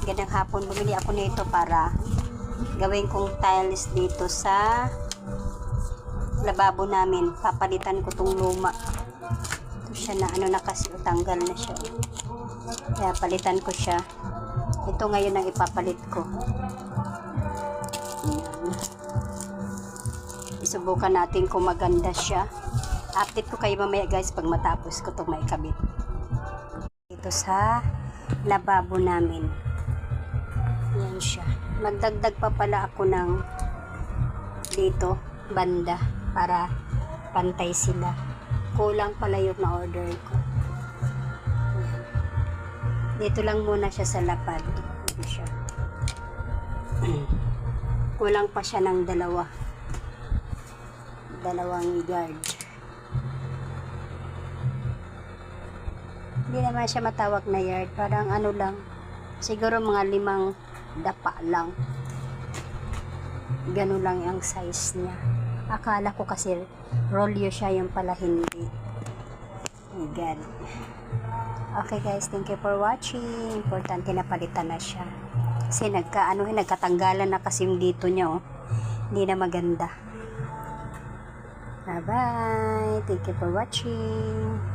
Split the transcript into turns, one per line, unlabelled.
Ganang hapon bumili ako nito para gawin kong tiles dito sa lababo namin. Papalitan ko tong luma. Ito siya na ano na kasi tanggal na siya. Kaya palitan ko siya. Ito ngayon ang ipapalit ko. Isubukan natin kung maganda siya. Update ko kayo mamaya guys pag matapos ko itong maikabit. Ito sa lababo namin. Yan siya. Magdagdag pa pala ako ng dito, banda, para pantay sila. Kulang pala yung na-order ko. Yan. Dito lang muna siya sa lapad. Dito siya. Kulang pa siya ng dalawang yard. Hindi naman siya matawag na yard. Parang ano lang. Siguro mga 5 dapa lang. Ganun lang ang size niya. Akala ko kasi rolyo siya, yung pala hindi. Ayan. Okay guys, thank you for watching. Importante na palitan na siya. Kasi nagkatanggalan na kasi yung dito niya, oh. Hindi na maganda. Bye bye. Thank you for watching.